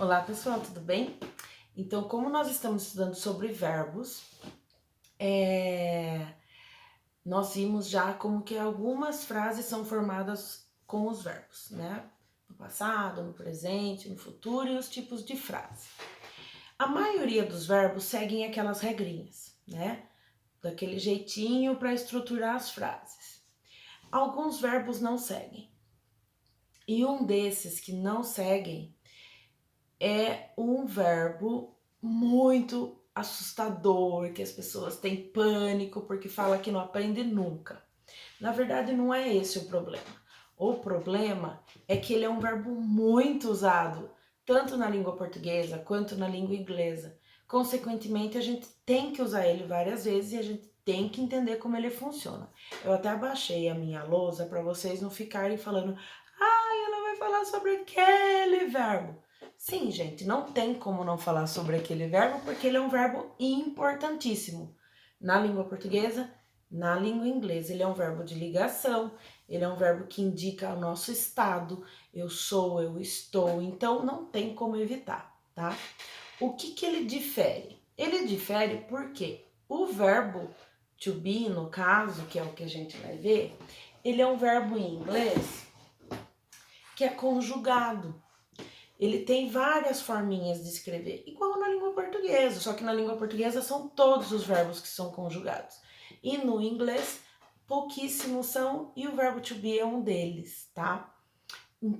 Olá pessoal, tudo bem? Então, como nós estamos estudando sobre verbos, nós vimos já como que algumas frases são formadas com os verbos, né? No passado, no presente, no futuro e os tipos de frase. A maioria dos verbos seguem aquelas regrinhas, né? Daquele jeitinho para estruturar as frases. Alguns verbos não seguem. E um desses que não seguem é um verbo muito assustador, que as pessoas têm pânico porque fala que não aprende nunca. Na verdade, não é esse o problema. O problema é que ele é um verbo muito usado, tanto na língua portuguesa quanto na língua inglesa. Consequentemente, a gente tem que usar ele várias vezes e a gente tem que entender como ele funciona. Eu até abaixei a minha lousa para vocês não ficarem falando: ela vai falar sobre aquele verbo. Sim, gente, não tem como não falar sobre aquele verbo, porque ele é um verbo importantíssimo na língua portuguesa, na língua inglesa. Ele é um verbo de ligação, ele é um verbo que indica o nosso estado, eu sou, eu estou, então não tem como evitar, tá? O que ele difere? Ele difere porque o verbo to be, no caso, que é o que a gente vai ver, ele é um verbo em inglês que é conjugado. Ele tem várias forminhas de escrever, igual na língua portuguesa, só que na língua portuguesa são todos os verbos que são conjugados. E no inglês, pouquíssimos são, e o verbo to be é um deles, tá?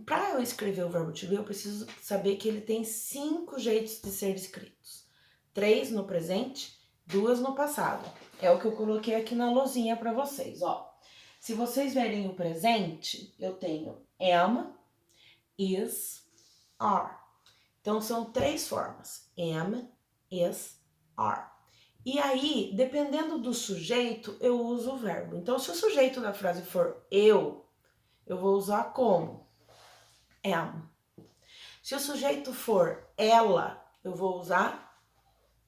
Para eu escrever o verbo to be, eu preciso saber que ele tem 5 jeitos de ser escritos. 3 no presente, 2 no passado. É o que eu coloquei aqui na lousinha para vocês, ó. Se vocês verem o presente, eu tenho am, is, are. Então, são 3 formas: am, is, are. E aí, dependendo do sujeito, eu uso o verbo. Então, se o sujeito da frase for eu vou usar como? Am. Se o sujeito for ela, eu vou usar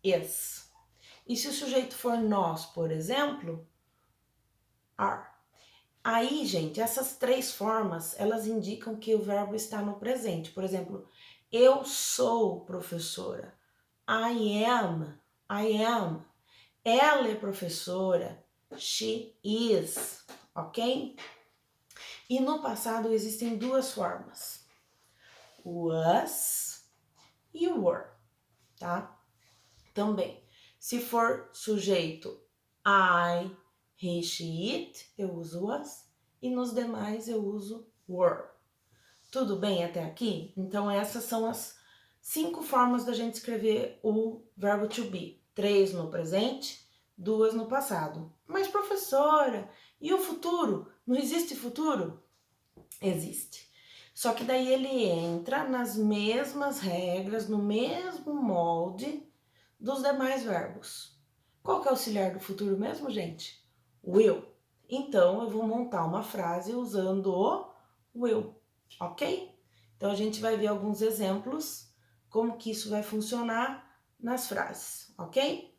is. E se o sujeito for nós, por exemplo, are. Aí, gente, essas 3 formas, elas indicam que o verbo está no presente. Por exemplo, eu sou professora. I am. Ela é professora. She is. Ok? E no passado existem 2 formas. Was e were, tá? Também. Se for sujeito I, he, she, it, eu uso was. E nos demais eu uso were. Tudo bem até aqui? Então essas são as 5 formas da gente escrever o verbo to be. 3 no presente, 2 no passado. Mas professora, e o futuro? Não existe futuro? Existe. Só que daí ele entra nas mesmas regras, no mesmo molde dos demais verbos. Qual que é o auxiliar do futuro mesmo, gente? Will. Então, eu vou montar uma frase usando o will, ok? Então, a gente vai ver alguns exemplos, como que isso vai funcionar nas frases, ok?